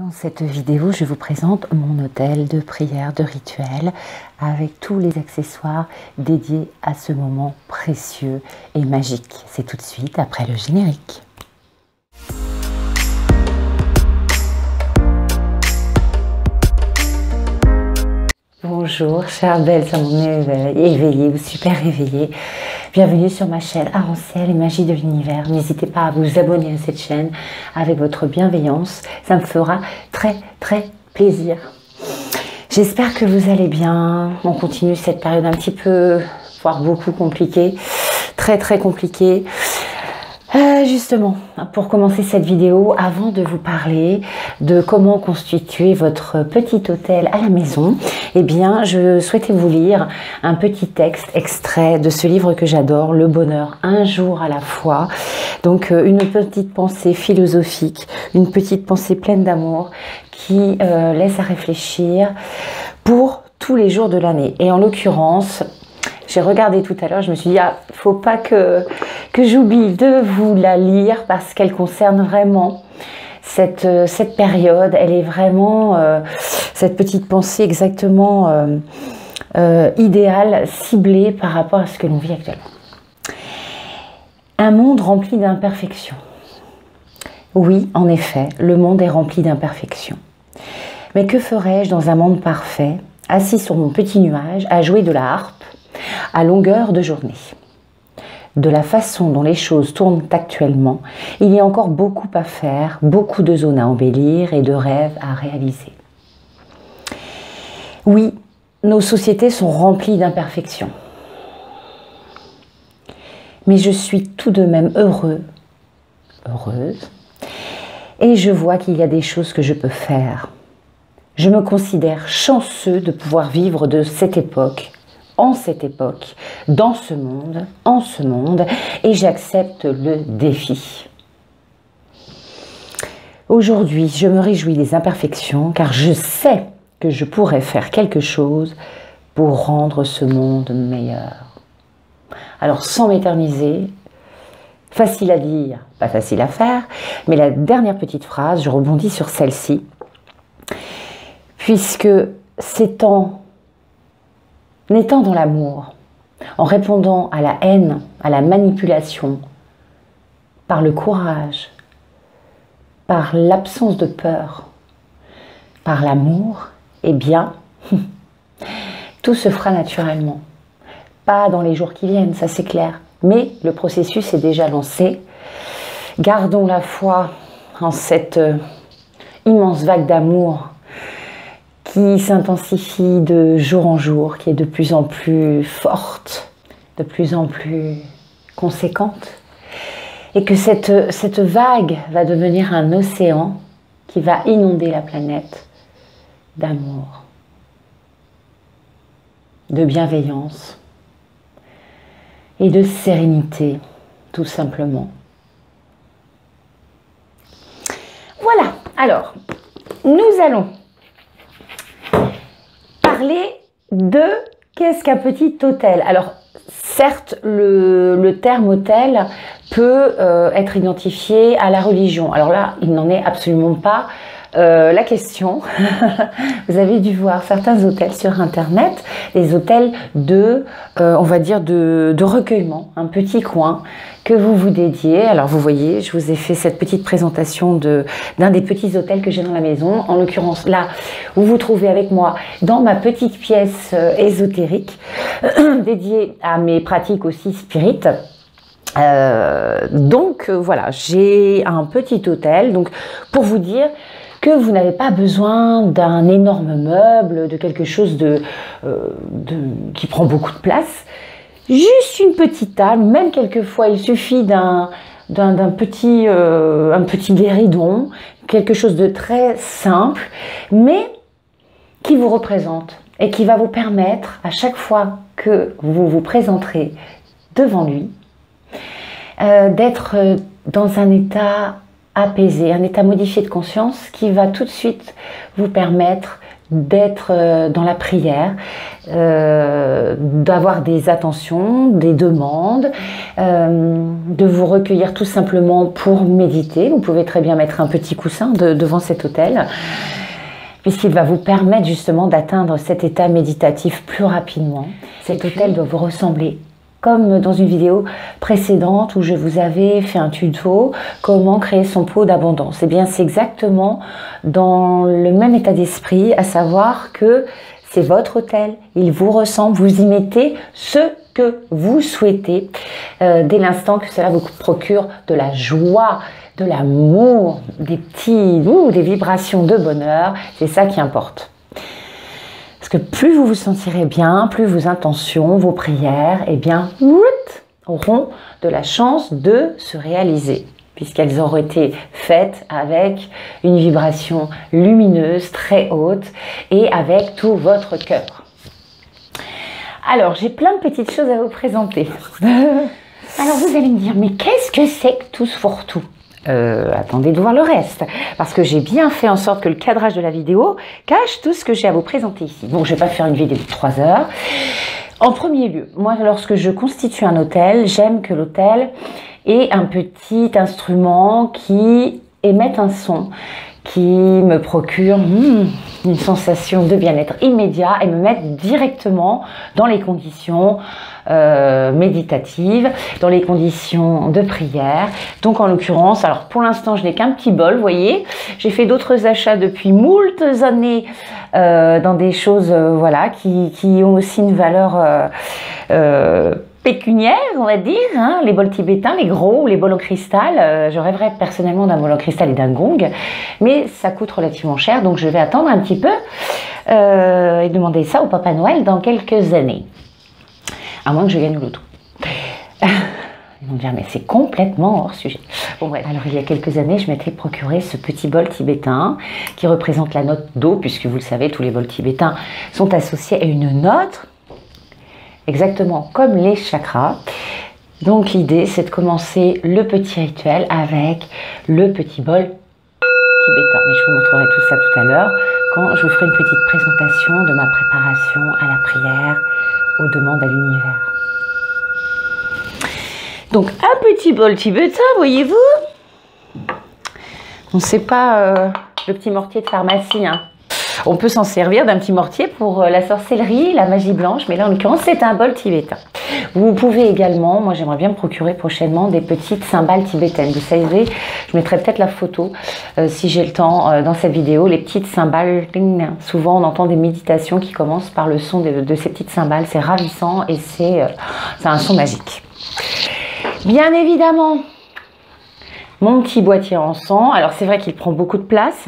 Dans cette vidéo, je vous présente mon hôtel de prière, de rituel, avec tous les accessoires dédiés à ce moment précieux et magique. C'est tout de suite après le générique. Bonjour, chères belles âmes éveillées ou super éveillées. Bienvenue sur ma chaîne Arc-en-Ciel et Magie de l'Univers. N'hésitez pas à vous abonner à cette chaîne avec votre bienveillance. Ça me fera très plaisir. J'espère que vous allez bien. On continue cette période un petit peu, voire beaucoup compliquée. Très compliquée. Justement, pour commencer cette vidéo, avant de vous parler de comment constituer votre petit hôtel à la maison, eh bien, je souhaitais vous lire un petit texte extrait de ce livre que j'adore, Le bonheur un jour à la fois. Donc, une petite pensée philosophique, une petite pensée pleine d'amour qui laisse à réfléchir pour tous les jours de l'année. Et en l'occurrence, j'ai regardé tout à l'heure, je me suis dit, ah, faut pas que j'oublie de vous la lire parce qu'elle concerne vraiment cette période. Elle est vraiment, cette petite pensée exactement idéale, ciblée par rapport à ce que l'on vit actuellement. Un monde rempli d'imperfections. Oui, en effet, le monde est rempli d'imperfections. Mais que ferais-je dans un monde parfait, assis sur mon petit nuage, à jouer de la harpe à longueur de journée? De la façon dont les choses tournent actuellement, il y a encore beaucoup à faire, beaucoup de zones à embellir et de rêves à réaliser. Oui, nos sociétés sont remplies d'imperfections. Mais je suis tout de même heureuse, et je vois qu'il y a des choses que je peux faire. Je me considère chanceux de pouvoir vivre de cette époque, en cette époque, dans ce monde, en ce monde, et j'accepte le défi. Aujourd'hui, je me réjouis des imperfections, car je sais que je pourrais faire quelque chose pour rendre ce monde meilleur. Alors, sans m'éterniser, facile à dire, pas facile à faire, mais la dernière petite phrase, je rebondis sur celle-ci, puisque c'est en étant dans l'amour, en répondant à la haine, à la manipulation, par le courage, par l'absence de peur, par l'amour, eh bien, tout se fera naturellement. Pas dans les jours qui viennent, ça c'est clair, mais le processus est déjà lancé. Gardons la foi en cette immense vague d'amour qui s'intensifie de jour en jour, qui est de plus en plus forte, de plus en plus conséquente, et que cette vague va devenir un océan qui va inonder la planète d'amour, de bienveillance et de sérénité, tout simplement. Voilà, alors, nous allons parler de qu'est-ce qu'un petit hôtel. Alors, certes, le terme hôtel peut être identifié à la religion. Alors là, il n'en est absolument pas la question. Vous avez dû voir certains hôtels sur Internet, des hôtels de, on va dire, de recueillement, un petit coin que vous vous dédiez. Alors vous voyez, je vous ai fait cette petite présentation d'un des petits hôtels que j'ai dans la maison. En l'occurrence, là, vous vous trouvez avec moi dans ma petite pièce ésotérique dédiée à mes pratiques aussi spirites. Donc voilà, j'ai un petit hôtel. Donc pour vous dire que vous n'avez pas besoin d'un énorme meuble, de quelque chose qui prend beaucoup de place. Juste une petite table, même quelquefois il suffit un petit guéridon, quelque chose de très simple, mais qui vous représente et qui va vous permettre, à chaque fois que vous vous présenterez devant lui, d'être dans un état apaisé, un état modifié de conscience qui va tout de suite vous permettre d'être dans la prière, d'avoir des attentions, des demandes, de vous recueillir tout simplement pour méditer. Vous pouvez très bien mettre un petit coussin devant cet autel, puisqu'il va vous permettre justement d'atteindre cet état méditatif plus rapidement. Cet autel doit vous ressembler comme dans une vidéo précédente où je vous avais fait un tuto comment créer son pot d'abondance. Eh bien, c'est exactement dans le même état d'esprit, à savoir que c'est votre autel, il vous ressemble, vous y mettez ce que vous souhaitez dès l'instant que cela vous procure de la joie, de l'amour, des vibrations de bonheur. C'est ça qui importe. Parce que plus vous vous sentirez bien, plus vos intentions, vos prières, eh bien, auront de la chance de se réaliser, puisqu'elles auront été faites avec une vibration lumineuse, très haute, et avec tout votre cœur. Alors, j'ai plein de petites choses à vous présenter. Alors, vous allez me dire, mais qu'est-ce que c'est que tout ce fourre-tout ? Attendez de voir le reste, parce que j'ai bien fait en sorte que le cadrage de la vidéo cache tout ce que j'ai à vous présenter ici. Bon, je ne vais pas faire une vidéo de 3 heures. En premier lieu, moi, lorsque je constitue un autel, j'aime que l'autel ait un petit instrument qui émette un son, qui me procure une sensation de bien-être immédiat et me mette directement dans les conditions méditatives, dans les conditions de prière. Donc en l'occurrence, alors pour l'instant je n'ai qu'un petit bol, vous voyez, j'ai fait d'autres achats depuis moultes années dans des choses voilà, qui ont aussi une valeur pécuniaire, on va dire, hein, les bols tibétains, les gros, les bols en cristal. Je rêverais personnellement d'un bol en cristal et d'un gong, mais ça coûte relativement cher, donc je vais attendre un petit peu et demander ça au Papa Noël dans quelques années. À moins que je gagne au loto. Ils vont dire, mais c'est complètement hors sujet. Bon bref, alors il y a quelques années, je m'étais procuré ce petit bol tibétain qui représente la note Do, puisque vous le savez, tous les bols tibétains sont associés à une note, exactement comme les chakras. Donc l'idée, c'est de commencer le petit rituel avec le petit bol tibétain. Mais je vous montrerai tout ça tout à l'heure, quand je vous ferai une petite présentation de ma préparation à la prière, aux demandes à l'univers. Donc un petit bol tibétain, voyez-vous. On sait pas le petit mortier de pharmacie, hein. On peut s'en servir d'un petit mortier pour la sorcellerie, la magie blanche, mais là en l'occurrence c'est un bol tibétain. Vous pouvez également, moi j'aimerais bien me procurer prochainement des petites cymbales tibétaines. Vous savez, je mettrai peut-être la photo si j'ai le temps dans cette vidéo, les petites cymbales. Souvent on entend des méditations qui commencent par le son de ces petites cymbales, c'est ravissant et c'est un son magique. Bien évidemment, mon petit boîtier à encens. Alors c'est vrai qu'il prend beaucoup de place,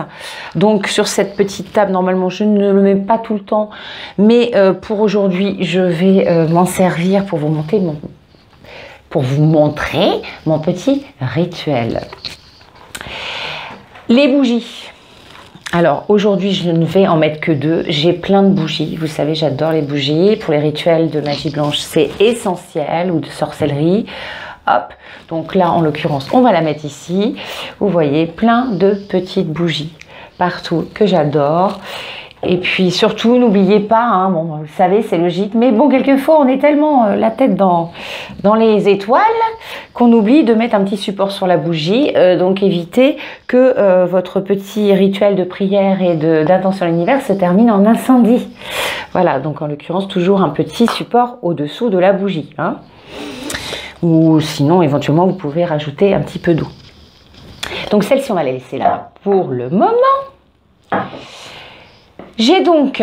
donc sur cette petite table normalement je ne le mets pas tout le temps, mais pour aujourd'hui je vais m'en servir pour vous montrer mon petit rituel. Les bougies. Alors aujourd'hui je ne vais en mettre que 2, j'ai plein de bougies, vous savez j'adore les bougies, pour les rituels de magie blanche c'est essentiel, ou de sorcellerie. Hop, donc là en l'occurrence on va la mettre ici, vous voyez plein de petites bougies partout que j'adore. Et puis surtout n'oubliez pas, hein, bon vous savez c'est logique, mais bon quelquefois on est tellement la tête dans les étoiles qu'on oublie de mettre un petit support sur la bougie, donc évitez que votre petit rituel de prière et d'intention à l'univers se termine en incendie. Voilà, donc en l'occurrence toujours un petit support au-dessous de la bougie, hein. Ou sinon éventuellement vous pouvez rajouter un petit peu d'eau. Donc celle-ci on va la laisser là pour le moment. J'ai donc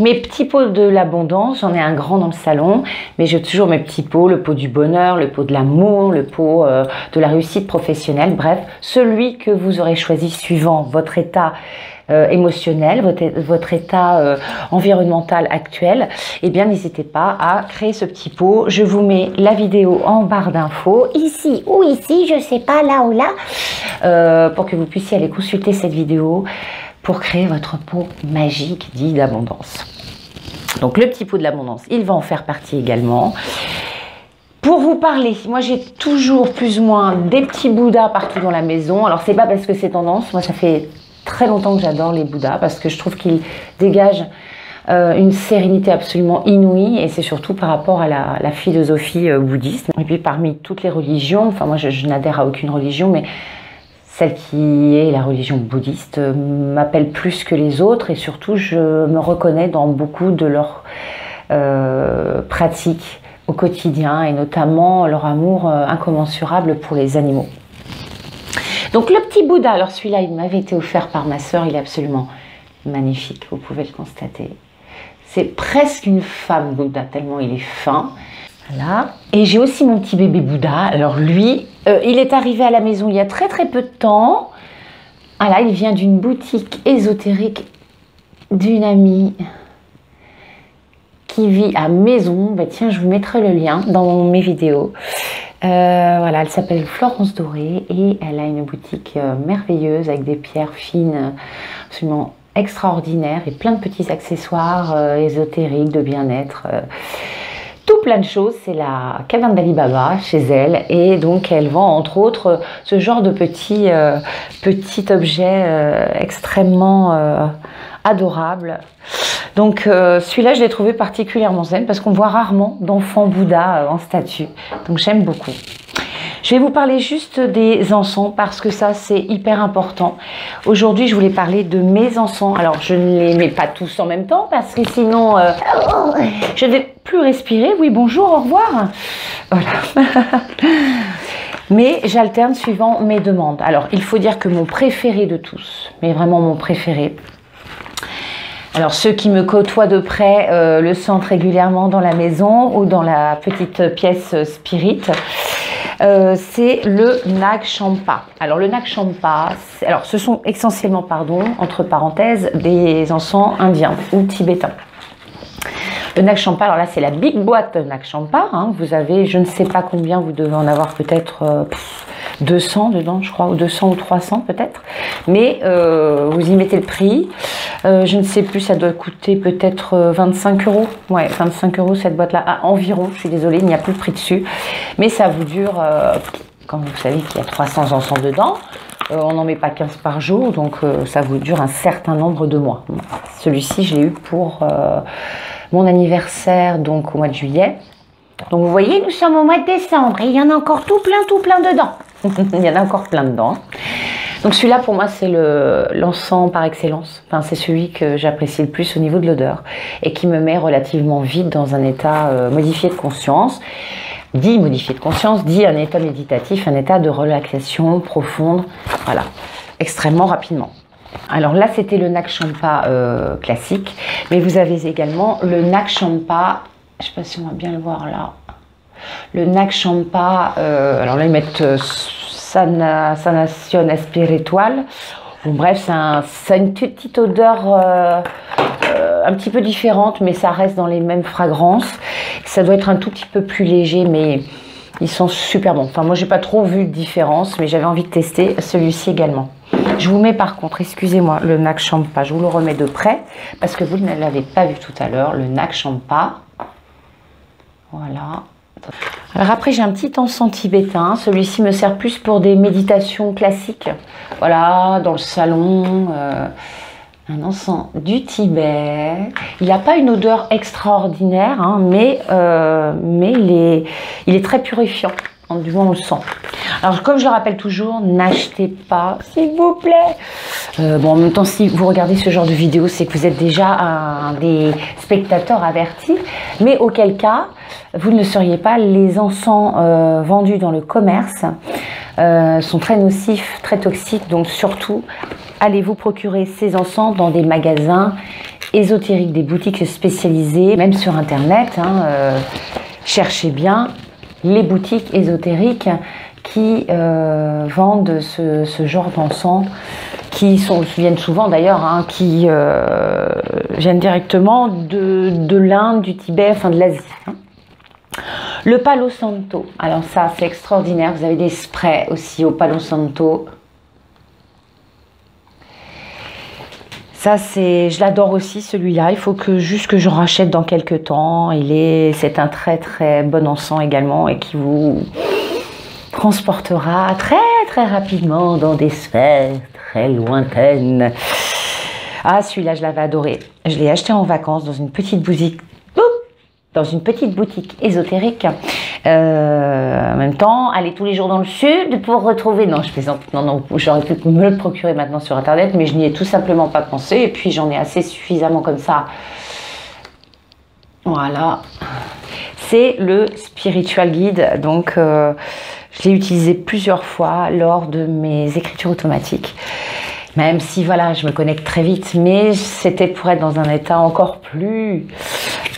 mes petits pots de l'abondance, j'en ai un grand dans le salon, mais j'ai toujours mes petits pots, le pot du bonheur, le pot de l'amour, le pot de la réussite professionnelle, bref, celui que vous aurez choisi suivant votre état émotionnel, votre état environnemental actuel, eh bien n'hésitez pas à créer ce petit pot. Je vous mets la vidéo en barre d'infos, ici ou ici, je sais pas, là ou là, pour que vous puissiez aller consulter cette vidéo pour créer votre pot magique dit d'abondance. Donc le petit pot de l'abondance, il va en faire partie également. Pour vous parler, moi j'ai toujours plus ou moins des petits bouddhas partout dans la maison. Alors c'est pas parce que c'est tendance, moi ça fait très longtemps que j'adore les Bouddhas parce que je trouve qu'ils dégagent une sérénité absolument inouïe, et c'est surtout par rapport à la philosophie bouddhiste. Et puis parmi toutes les religions, enfin moi je n'adhère à aucune religion, mais celle qui est la religion bouddhiste m'appelle plus que les autres, et surtout je me reconnais dans beaucoup de leurs pratiques au quotidien, et notamment leur amour incommensurable pour les animaux. Donc le petit Bouddha, alors celui-là il m'avait été offert par ma sœur, il est absolument magnifique, vous pouvez le constater. C'est presque une femme Bouddha, tellement il est fin. Voilà. Et j'ai aussi mon petit bébé Bouddha. Alors lui, il est arrivé à la maison il y a très peu de temps. Voilà, il vient d'une boutique ésotérique d'une amie qui vit à Maison. Bah, tiens, je vous mettrai le lien dans mes vidéos. Voilà, elle s'appelle Florence Doré et elle a une boutique merveilleuse avec des pierres fines, absolument extraordinaires, et plein de petits accessoires ésotériques, de bien-être. Tout plein de choses. C'est la caverne d'Ali Baba chez elle, et donc elle vend entre autres ce genre de petits objets extrêmement adorables. Donc celui-là je l'ai trouvé particulièrement zen parce qu'on voit rarement d'enfants Bouddha en statue, donc j'aime beaucoup. Je vais vous parler juste des encens parce que ça c'est hyper important. Aujourd'hui je voulais parler de mes encens. Alors je ne les mets pas tous en même temps parce que sinon je ne vais plus respirer. Oui, bonjour, au revoir. Voilà. Mais j'alterne suivant mes demandes. Alors il faut dire que mon préféré de tous, mais vraiment mon préféré, alors ceux qui me côtoient de près le sentent régulièrement dans la maison ou dans la petite pièce spirit, c'est le Nag Champa. Alors le Nag Champa, alors ce sont essentiellement, pardon, entre parenthèses, des encens indiens ou tibétains. Le Nag Champa, alors là c'est la big boîte Nag Champa, hein. Vous avez, je ne sais pas combien, vous devez en avoir peut-être 200 dedans, je crois, ou 200 ou 300 peut-être, mais vous y mettez le prix. Je ne sais plus, ça doit coûter peut-être 25 €. Ouais, 25 € cette boîte-là, environ, je suis désolée, il n'y a plus de prix dessus. Mais ça vous dure, quand vous savez qu'il y a 300 encens dedans, on n'en met pas 15 par jour, donc ça vous dure un certain nombre de mois. Celui-ci, je l'ai eu pour mon anniversaire, donc au mois de juillet. Donc vous voyez, nous sommes au mois de décembre et il y en a encore tout plein dedans. Il y en a encore plein dedans. Donc celui-là pour moi c'est l'encens par excellence. Enfin, c'est celui que j'apprécie le plus au niveau de l'odeur et qui me met relativement vite dans un état modifié de conscience. Dit modifié de conscience, dit un état méditatif, un état de relaxation profonde. Voilà, extrêmement rapidement. Alors là c'était le Nag Champa classique, mais vous avez également le Nag Champa, je ne sais pas si on va bien le voir là. Le Nag Champa, alors là ils mettent Sanación Espiritual. Bon, bref, ça a une petite odeur un petit peu différente, mais ça reste dans les mêmes fragrances. Ça doit être un tout petit peu plus léger, mais ils sont super bons. Enfin, moi, j'ai pas trop vu de différence, mais j'avais envie de tester celui-ci également. Je vous mets par contre, excusez-moi, le Nag Champa. Je vous le remets de près parce que vous ne l'avez pas vu tout à l'heure. Le Nag Champa. Voilà. Alors après j'ai un petit encens tibétain, celui-ci me sert plus pour des méditations classiques, voilà, dans le salon, un encens du Tibet. Il n'a pas une odeur extraordinaire, hein, mais il est très purifiant, du moins on le sent. Alors comme je le rappelle toujours, n'achetez pas, s'il vous plaît. Bon, en même temps, si vous regardez ce genre de vidéo, c'est que vous êtes déjà un des spectateurs avertis, mais auquel cas, vous ne le seriez pas. Les encens vendus dans le commerce sont très nocifs, très toxiques, donc surtout, allez vous procurer ces encens dans des magasins ésotériques, des boutiques spécialisées, même sur internet, hein, cherchez bien les boutiques ésotériques qui vendent ce genre d'encens, qui viennent souvent d'ailleurs, hein, qui viennent directement de l'Inde, du Tibet, enfin de l'Asie. Hein. Le Palo Santo, alors ça c'est extraordinaire, vous avez des sprays aussi au Palo Santo. Ça je l'adore aussi celui-là, il faut juste que je rachète dans quelques temps. C'est un très bon encens également et qui vous transportera très rapidement dans des sphères très lointaine. Ah, celui-là, je l'avais adoré. Je l'ai acheté en vacances dans une petite boutique. Dans une petite boutique ésotérique. En même temps, aller tous les jours dans le sud pour retrouver... Non, je plaisante. Non, non, j'aurais pu me le procurer maintenant sur Internet, mais je n'y ai tout simplement pas pensé. Et puis, j'en ai assez suffisamment comme ça. Voilà. C'est le Spiritual Guide. Donc, je l'ai utilisé plusieurs fois lors de mes écritures automatiques. Même si, voilà, je me connecte très vite. Mais c'était pour être dans un état encore plus...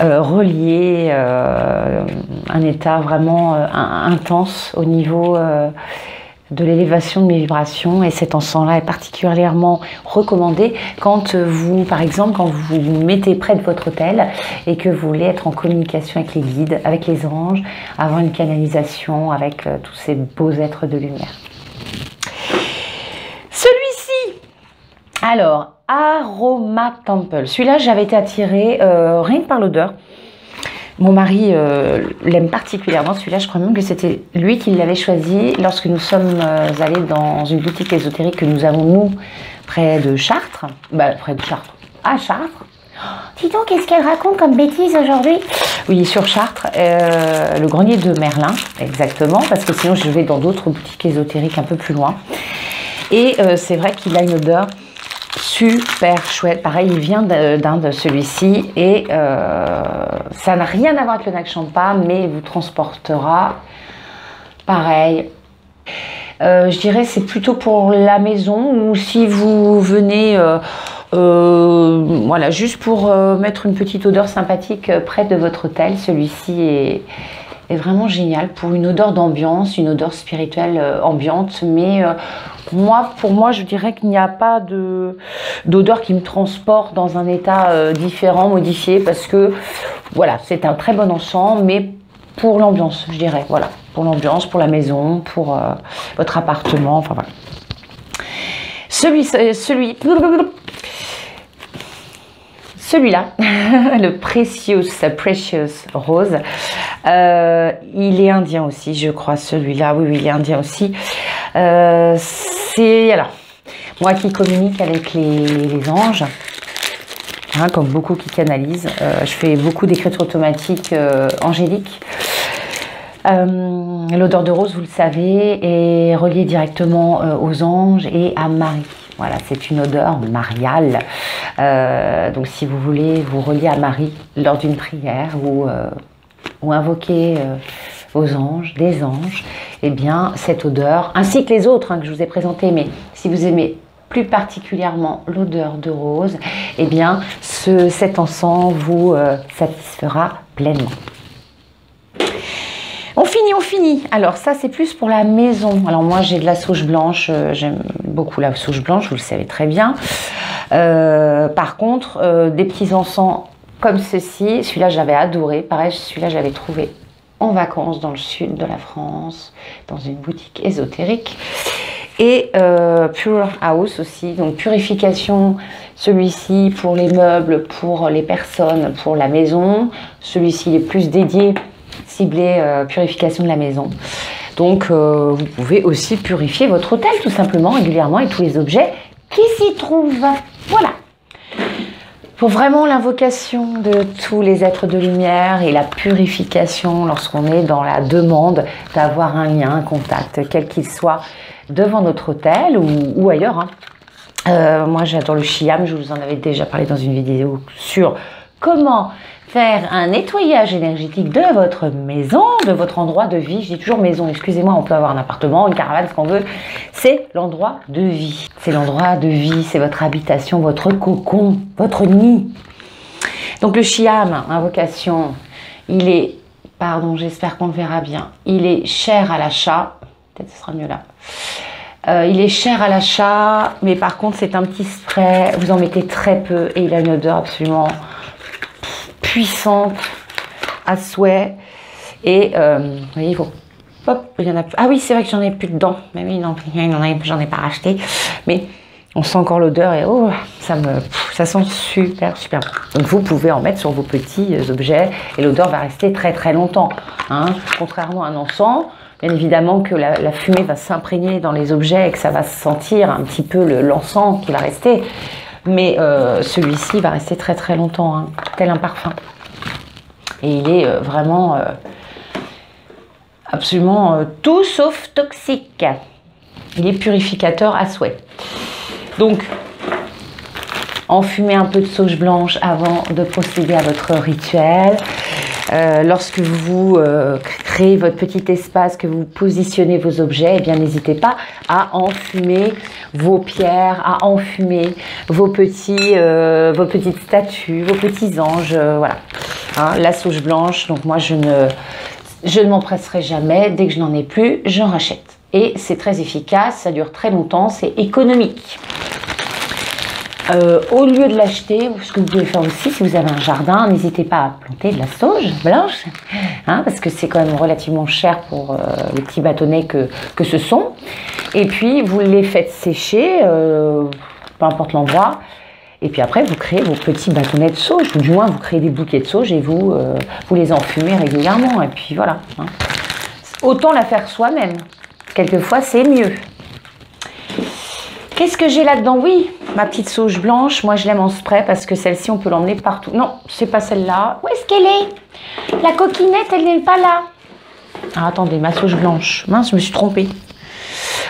relié, un état vraiment intense au niveau de l'élévation de mes vibrations, et cet encens-là est particulièrement recommandé quand vous, par exemple, quand vous vous mettez près de votre autel et que vous voulez être en communication avec les guides, avec les anges, avoir une canalisation avec tous ces beaux êtres de lumière. Celui-ci, alors, Aroma Temple. Celui-là, j'avais été attirée rien que par l'odeur. Mon mari l'aime particulièrement. Celui-là, je crois même que c'était lui qui l'avait choisi lorsque nous sommes allés dans une boutique ésotérique que nous avons, nous, près de Chartres. Bah, près de Chartres. À Chartres. Oh, dis donc, qu'est-ce qu'elle raconte comme bêtise aujourd'hui? Oui, sur Chartres, le grenier de Merlin, exactement, parce que sinon, je vais dans d'autres boutiques ésotériques un peu plus loin. Et c'est vrai qu'il a une odeur super chouette. Pareil, il vient d'Inde, celui-ci, et ça n'a rien à voir avec le Nag Champa, mais il vous transportera pareil. Je dirais c'est plutôt pour la maison, ou si vous venez voilà, juste pour mettre une petite odeur sympathique près de votre hôtel. Celui-ci est vraiment génial pour une odeur d'ambiance, une odeur spirituelle ambiante, mais pour moi, je dirais qu'il n'y a pas d'odeur qui me transporte dans un état différent, modifié, parce que voilà, c'est un très bon encens, mais pour l'ambiance, je dirais, voilà, pour l'ambiance, pour la maison, pour votre appartement, enfin voilà. Celui-là, le Precious Rose, il est indien aussi, je crois, celui-là. Oui, il est indien aussi. C'est, alors, moi qui communique avec les anges, hein, comme beaucoup qui canalisent, je fais beaucoup d'écriture automatique angélique. L'odeur de rose, vous le savez, est reliée directement aux anges et à Marie. Voilà, c'est une odeur mariale. Donc, si vous voulez vous relier à Marie lors d'une prière ou invoquer aux anges, des anges, eh bien, cette odeur, ainsi que les autres que je vous ai présentés, mais si vous aimez plus particulièrement l'odeur de rose, eh bien, cet encens vous satisfera pleinement. On finit. Alors ça, c'est plus pour la maison. Alors moi, j'ai de la sauge blanche. J'aime beaucoup la sauge blanche, vous le savez très bien. Par contre, des petits encens comme ceci, celui-là, j'avais adoré. Pareil, celui-là, j'avais trouvé en vacances dans le sud de la France, dans une boutique ésotérique. Et Pure House aussi, donc purification, celui-ci pour les meubles, pour les personnes, pour la maison. Celui-ci est plus dédié, ciblé purification de la maison. Donc vous pouvez aussi purifier votre hôtel tout simplement, régulièrement, et tous les objets qui s'y trouvent. Voilà. Pour vraiment l'invocation de tous les êtres de lumière et la purification lorsqu'on est dans la demande d'avoir un lien, un contact, quel qu'il soit, devant notre hôtel ou ailleurs. Moi, j'adore le Shyam, je vous en avais déjà parlé dans une vidéo sur comment faire un nettoyage énergétique de votre maison, de votre endroit de vie. Je dis toujours maison, excusez-moi, on peut avoir un appartement, une caravane, ce qu'on veut. C'est l'endroit de vie. C'est l'endroit de vie, c'est votre habitation, votre cocon, votre nid. Donc le Shyam, invocation, il est, pardon, j'espère qu'on le verra bien, il est cher à l'achat. Peut-être ce sera mieux là. Il est cher à l'achat, mais par contre c'est un petit spray, vous en mettez très peu et il a une odeur absolument puissante à souhait. Et vous voyez, il faut, hop, il y en a plus. Ah oui, c'est vrai que j'en ai plus dedans, mais oui, non, j'en ai pas racheté, mais on sent encore l'odeur et oh, ça sent super bon. Donc vous pouvez en mettre sur vos petits objets et l'odeur va rester très longtemps, hein. Contrairement à un encens, Bien évidemment que la fumée va s'imprégner dans les objets et que ça va se sentir un petit peu l'encens qui va rester. Mais celui-ci va rester très très longtemps, hein, tel un parfum. Et il est vraiment absolument tout sauf toxique. Il est purificateur à souhait. Donc, enfumez un peu de sauge blanche avant de procéder à votre rituel. Lorsque vous créez votre petit espace, que vous positionnez vos objets, eh bien n'hésitez pas à enfumer vos pierres, à enfumer vos petites statues, vos petits anges, voilà. Hein, la sauge blanche, donc moi je ne m'empresserai jamais, dès que je n'en ai plus, j'en rachète. Et c'est très efficace, ça dure très longtemps, c'est économique. Au lieu de l'acheter, ce que vous pouvez faire aussi, si vous avez un jardin, n'hésitez pas à planter de la sauge blanche, hein, parce que c'est quand même relativement cher pour les petits bâtonnets que ce sont. Et puis, vous les faites sécher, peu importe l'endroit, et puis après, vous créez vos petits bâtonnets de sauge, ou du moins, vous créez des bouquets de sauge et vous les enfumez régulièrement, et puis voilà. Hein. Autant la faire soi-même. Quelquefois, c'est mieux. Qu'est-ce que j'ai là-dedans? Oui, ma petite sauge blanche. Moi, je l'aime en spray parce que celle-ci, on peut l'emmener partout. Non, c'est pas celle-là. Où est-ce qu'elle est? La coquinette, elle n'est pas là. Ah, attendez, ma sauge blanche. Mince, je me suis trompée.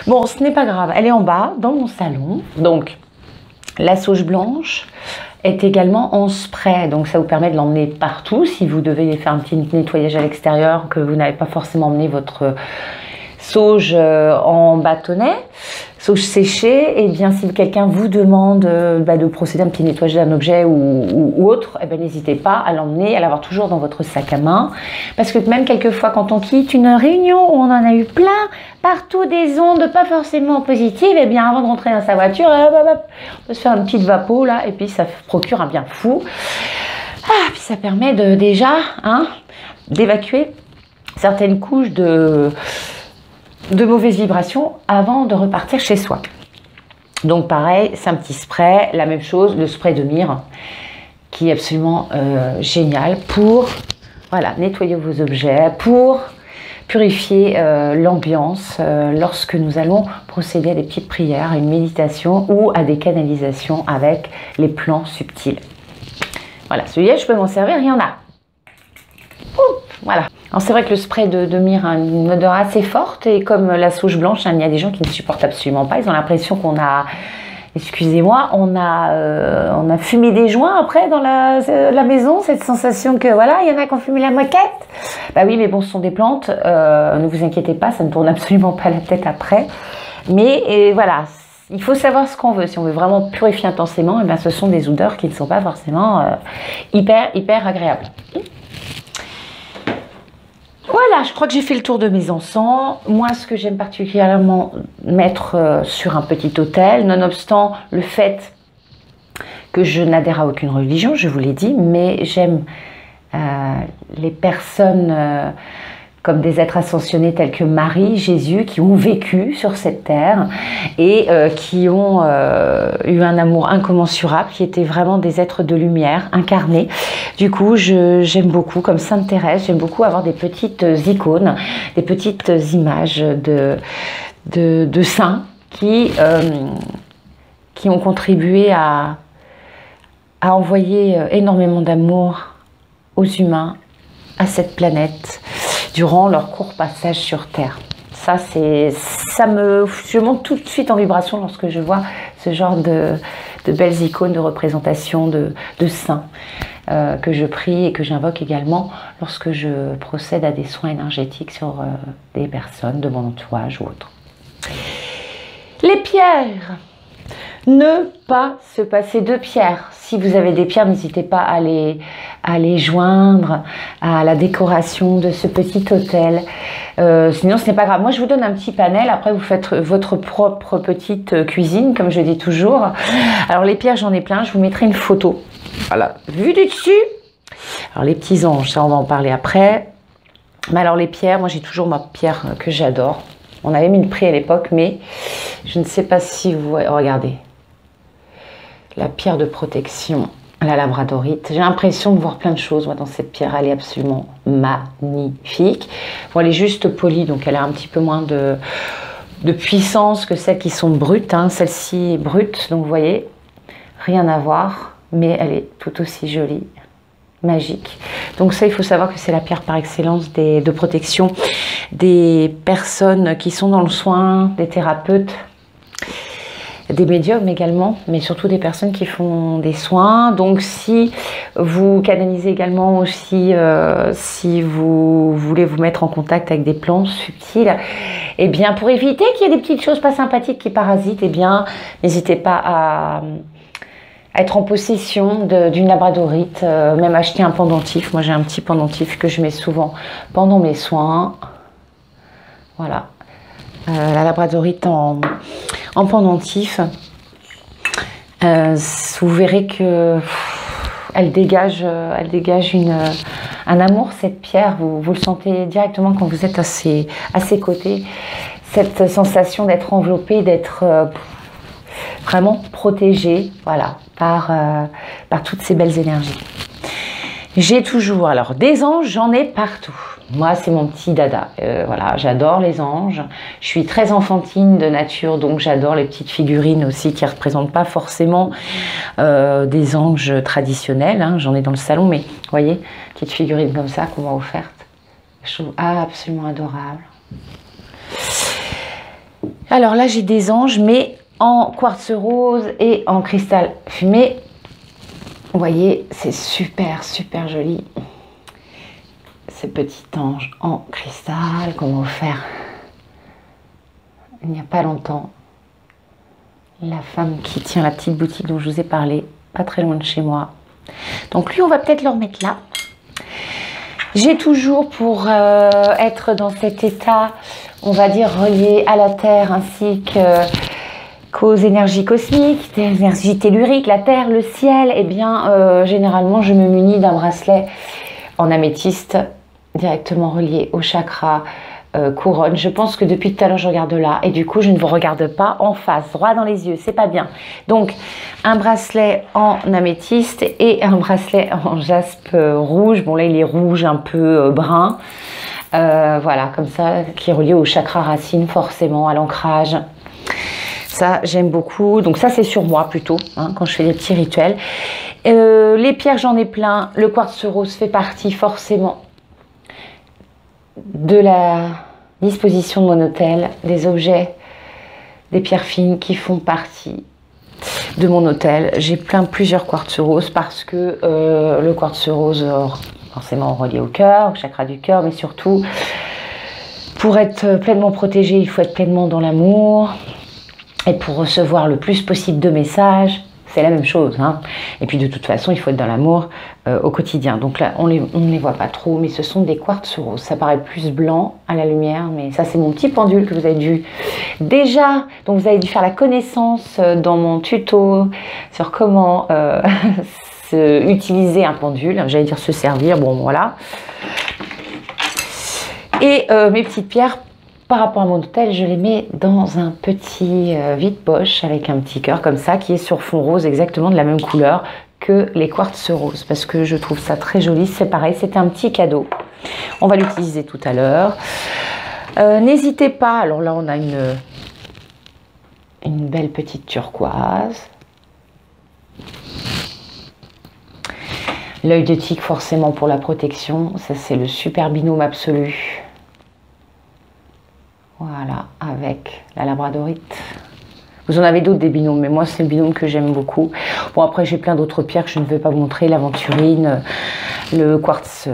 Bon, ce n'est pas grave. Elle est en bas, dans mon salon. Donc, la sauge blanche est également en spray. Donc, ça vous permet de l'emmener partout. Si vous devez faire un petit nettoyage à l'extérieur, que vous n'avez pas forcément emmené votre sauge en bâtonnet, sauge séchée, et bien si quelqu'un vous demande de procéder à un petit nettoyage d'un objet ou autre, eh n'hésitez pas à l'emmener, à l'avoir toujours dans votre sac à main, parce que même quelquefois quand on quitte une réunion où on en a eu plein, partout des ondes pas forcément positives, et bien avant de rentrer dans sa voiture, on peut se faire une petite vapo là, et puis ça procure un bien fou. Puis ça permet déjà d'évacuer certaines couches de mauvaises vibrations avant de repartir chez soi. Donc pareil, c'est un petit spray, la même chose, le spray de myrrhe qui est absolument génial pour nettoyer vos objets, pour purifier l'ambiance lorsque nous allons procéder à des petites prières, à une méditation ou à des canalisations avec les plans subtils. Voilà, celui-là je peux m'en servir, il y en a. Voilà. Alors c'est vrai que le spray de myrrhe a une odeur assez forte et comme la sauge blanche, il y a des gens qui ne supportent absolument pas. Ils ont l'impression qu'on a, excusez-moi, on a fumé des joints après dans la maison. Cette sensation que voilà, il y en a qui ont fumé la moquette. Bah oui, mais bon, ce sont des plantes. Ne vous inquiétez pas, ça ne tourne absolument pas la tête après. Mais voilà. Il faut savoir ce qu'on veut. Si on veut vraiment purifier intensément, eh bien, ce sont des odeurs qui ne sont pas forcément hyper agréables. Voilà, je crois que j'ai fait le tour de mes encens. Moi, ce que j'aime particulièrement mettre sur un petit autel, nonobstant le fait que je n'adhère à aucune religion, je vous l'ai dit, mais j'aime les personnes comme des êtres ascensionnés tels que Marie, Jésus, qui ont vécu sur cette terre et qui ont eu un amour incommensurable, qui étaient vraiment des êtres de lumière incarnés. Du coup, j'aime beaucoup, comme Sainte Thérèse, j'aime beaucoup avoir des petites icônes, des petites images de saints qui ont contribué à envoyer énormément d'amour aux humains, à cette planète, durant leur court passage sur Terre. Je monte tout de suite en vibration lorsque je vois ce genre de belles icônes de représentation de saints que je prie et que j'invoque également lorsque je procède à des soins énergétiques sur des personnes de mon entourage ou autres. Les pierres. Ne pas se passer de pierres. Si vous avez des pierres, n'hésitez pas à les joindre à la décoration de ce petit hôtel. Sinon, ce n'est pas grave. Moi, je vous donne un petit panel. Après, vous faites votre propre petite cuisine, comme je dis toujours. Alors, les pierres, j'en ai plein. Je vous mettrai une photo. Voilà, vue du dessus. Alors, les petits anges, ça, on va en parler après. Mais alors, les pierres, moi, j'ai toujours ma pierre que j'adore. On avait mis le prix à l'époque, mais je ne sais pas si vous... Regardez. La pierre de protection la labradorite. J'ai l'impression de voir plein de choses moi, dans cette pierre. Elle est absolument magnifique. Bon, elle est juste polie, donc elle a un petit peu moins de puissance que celles qui sont brutes. Hein. Celle-ci est brute, donc vous voyez, rien à voir, mais elle est tout aussi jolie, magique. Donc ça, il faut savoir que c'est la pierre par excellence de protection des personnes qui sont dans le soin, des thérapeutes, des médiums également, mais surtout des personnes qui font des soins. Donc si vous canalisez également aussi, si vous voulez vous mettre en contact avec des plans subtils, eh bien pour éviter qu'il y ait des petites choses pas sympathiques qui parasitent, eh bien n'hésitez pas à être en possession d'une labradorite, même acheter un pendentif. Moi j'ai un petit pendentif que je mets souvent pendant mes soins. Voilà, la labradorite en pendentif. Vous verrez que elle dégage un amour, cette pierre. Vous le sentez directement quand vous êtes à ses côtés. Cette sensation d'être enveloppé, d'être vraiment protégé, voilà, par toutes ces belles énergies. J'ai toujours, alors des anges, j'en ai partout. Moi, c'est mon petit dada. Voilà, j'adore les anges. Je suis très enfantine de nature, donc j'adore les petites figurines aussi qui ne représentent pas forcément des anges traditionnels. Hein. J'en ai dans le salon, mais vous voyez, petite figurine comme ça qu'on m'a offerte. Je trouve absolument adorable. Alors là, j'ai des anges, mais en quartz rose et en cristal fumé. Vous voyez, c'est super, super joli. Ce petit ange en cristal qu'on m'a offert il n'y a pas longtemps. La femme qui tient la petite boutique dont je vous ai parlé, pas très loin de chez moi. Donc lui, on va peut-être le remettre là. J'ai toujours, pour être dans cet état, on va dire, relié à la Terre ainsi qu'aux énergies cosmiques, des énergies telluriques, la Terre, le ciel, eh bien, généralement, je me munis d'un bracelet en améthyste directement relié au chakra couronne. Je pense que depuis tout à l'heure, je regarde là et du coup, je ne vous regarde pas en face, droit dans les yeux, c'est pas bien. Donc, un bracelet en améthyste et un bracelet en jaspe rouge. Bon, là, il est rouge, un peu brun. Voilà, comme ça, qui est relié au chakra racine, forcément, à l'ancrage. Ça, j'aime beaucoup. Donc ça, c'est sur moi plutôt, hein, quand je fais des petits rituels. Les pierres, j'en ai plein. Le quartz rose fait partie forcément de la disposition de mon hôtel. Des objets, des pierres fines qui font partie de mon hôtel. J'ai plusieurs quartz roses parce que le quartz rose, forcément relié au cœur, au chakra du cœur, mais surtout, pour être pleinement protégé, il faut être pleinement dans l'amour. Et pour recevoir le plus possible de messages, c'est la même chose. Hein. Et puis de toute façon, il faut être dans l'amour au quotidien. Donc là, on ne les voit pas trop, mais ce sont des quartz roses. Ça paraît plus blanc à la lumière, mais ça, c'est mon petit pendule que vous avez dû déjà, dont vous avez dû faire la connaissance dans mon tuto sur comment utiliser un pendule. J'allais dire se servir, bon voilà. Et mes petites pierres, par rapport à mon hôtel, je les mets dans un petit vide-poche avec un petit cœur comme ça qui est sur fond rose, exactement de la même couleur que les quartz roses parce que je trouve ça très joli. C'est pareil, c'était un petit cadeau. On va l'utiliser tout à l'heure. N'hésitez pas, alors là on a une belle petite turquoise. L'œil de tigre forcément pour la protection, ça c'est le super binôme absolu. Voilà, avec la labradorite. Vous en avez d'autres des binômes, mais moi c'est le binôme que j'aime beaucoup. Bon après j'ai plein d'autres pierres que je ne vais pas vous montrer, l'aventurine, le quartz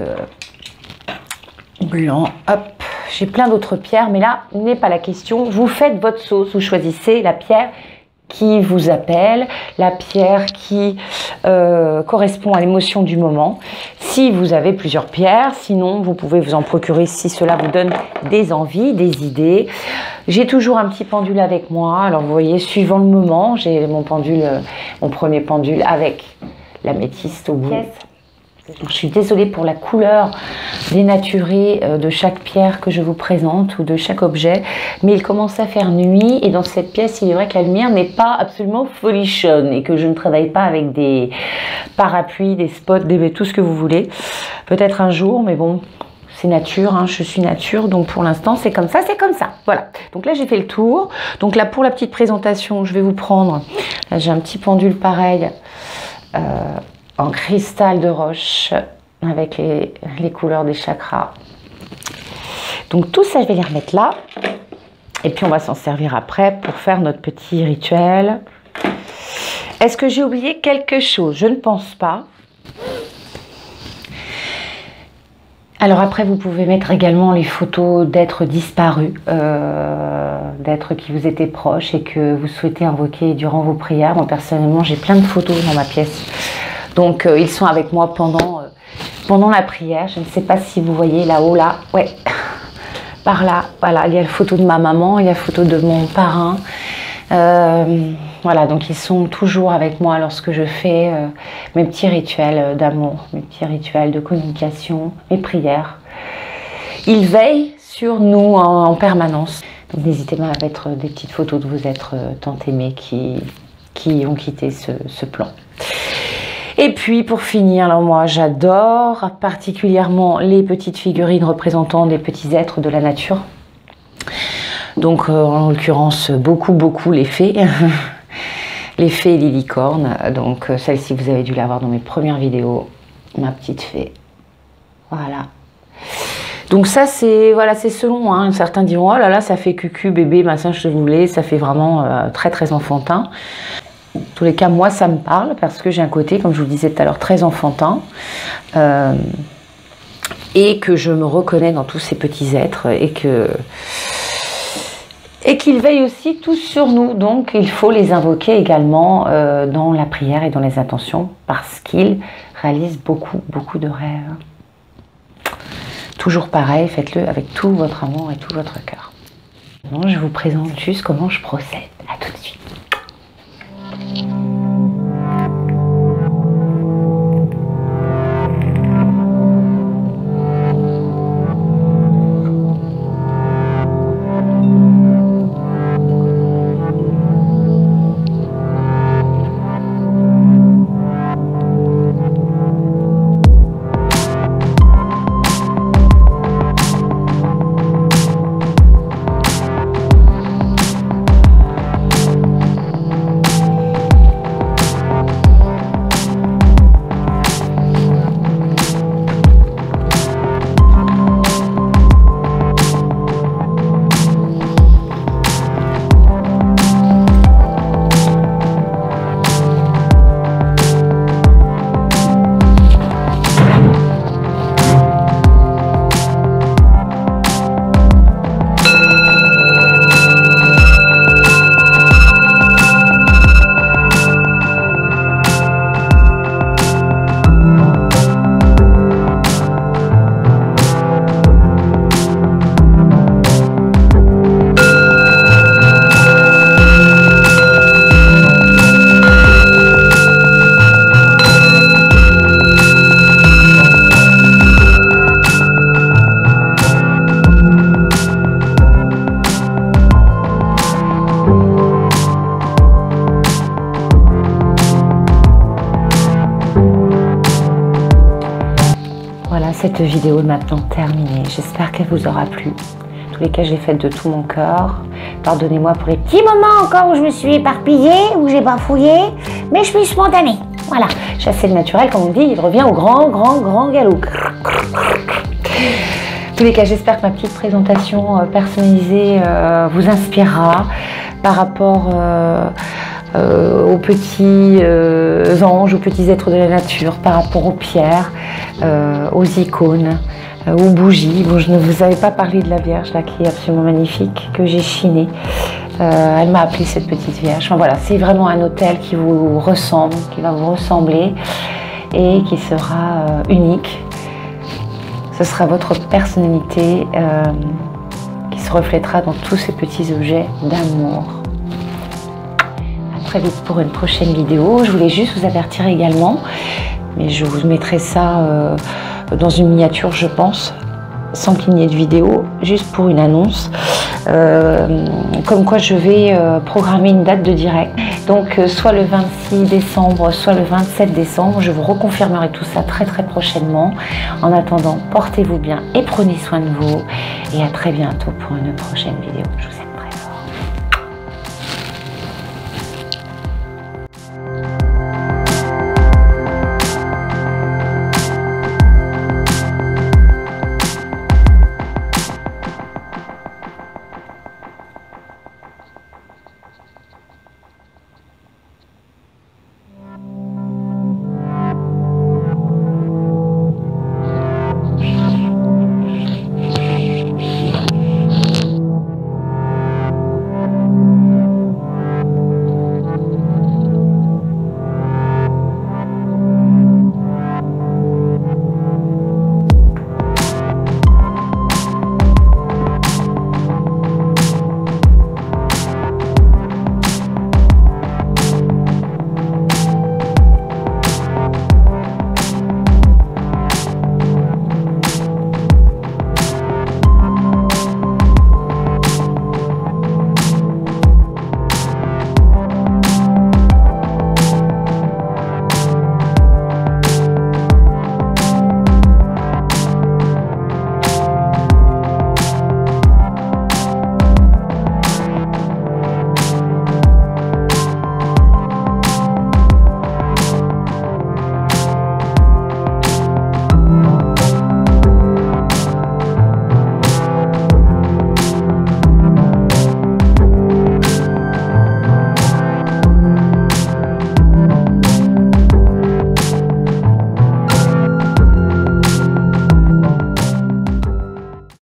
blanc, hop. J'ai plein d'autres pierres, mais là n'est pas la question. Vous faites votre sauce, vous choisissez la pierre qui vous appelle, la pierre qui correspond à l'émotion du moment. Si vous avez plusieurs pierres, sinon vous pouvez vous en procurer si cela vous donne des envies, des idées. J'ai toujours un petit pendule avec moi. Alors vous voyez, suivant le moment, j'ai mon pendule, mon premier pendule avec l'améthyste au bout. Je suis désolée pour la couleur dénaturée de chaque pierre que je vous présente ou de chaque objet, mais il commence à faire nuit et dans cette pièce, il est vrai que la lumière n'est pas absolument folichonne et que je ne travaille pas avec des parapluies, des spots, tout ce que vous voulez. Peut-être un jour, mais bon, c'est nature, hein, je suis nature, donc pour l'instant, c'est comme ça, c'est comme ça. Voilà, donc là, j'ai fait le tour. Donc là, pour la petite présentation, je vais vous prendre, là, j'ai un petit pendule pareil, en cristal de roche avec les couleurs des chakras. Donc tout ça, je vais les remettre là. Et puis on va s'en servir après pour faire notre petit rituel. Est-ce que j'ai oublié quelque chose? Je ne pense pas. Alors après, vous pouvez mettre également les photos d'êtres disparus, d'êtres qui vous étaient proches et que vous souhaitez invoquer durant vos prières. Moi, personnellement, j'ai plein de photos dans ma pièce. Donc, ils sont avec moi pendant la prière. Je ne sais pas si vous voyez là-haut, là. Ouais, par là. Voilà, il y a la photo de ma maman, il y a la photo de mon parrain. Voilà, donc ils sont toujours avec moi lorsque je fais mes petits rituels d'amour, mes petits rituels de communication, mes prières. Ils veillent sur nous en permanence. Donc n'hésitez pas à mettre des petites photos de vos êtres tant aimés qui ont quitté ce plan. Et puis pour finir, alors moi j'adore particulièrement les petites figurines représentant des petits êtres de la nature. Donc en l'occurrence beaucoup les fées, les fées et les licornes. Donc celle-ci vous avez dû la voir dans mes premières vidéos, ma petite fée. Voilà. Donc ça c'est voilà, c'est selon, hein. Certains diront oh là là ça fait cucu bébé machin je voulais, ça fait vraiment très enfantin. En tous les cas, moi, ça me parle parce que j'ai un côté, comme je vous le disais tout à l'heure, très enfantin et que je me reconnais dans tous ces petits êtres et qu'ils veillent aussi tous sur nous. Donc, il faut les invoquer également dans la prière et dans les intentions parce qu'ils réalisent beaucoup de rêves. Toujours pareil, faites-le avec tout votre amour et tout votre cœur. Maintenant, je vous présente juste comment je procède. À tout de suite. Cette vidéo est maintenant terminée. J'espère qu'elle vous aura plu. En tous les cas, je l'ai faite de tout mon cœur. Pardonnez-moi pour les petits moments encore où je me suis éparpillée, où j'ai bafouillé, mais je suis spontanée. Voilà, chasser le naturel, comme on dit, il revient au grand galop. En tous les cas, j'espère que ma petite présentation personnalisée vous inspirera par rapport aux petits anges, aux petits êtres de la nature, par rapport aux pierres, aux icônes, aux bougies. Bon, je ne vous avais pas parlé de la Vierge, là, qui est absolument magnifique, que j'ai chinée. Elle m'a appelé cette petite Vierge. Enfin, voilà, c'est vraiment un hôtel qui vous ressemble, qui va vous ressembler et qui sera unique. Ce sera votre personnalité qui se reflètera dans tous ces petits objets d'amour. À très vite pour une prochaine vidéo. Je voulais juste vous avertir également mais je vous mettrai ça dans une miniature, je pense, sans qu'il n'y ait de vidéo, juste pour une annonce. Comme quoi je vais programmer une date de direct. Donc soit le 26 décembre, soit le 27 décembre. Je vous reconfirmerai tout ça très prochainement. En attendant, portez-vous bien et prenez soin de vous. Et à très bientôt pour une prochaine vidéo. Je vous aime.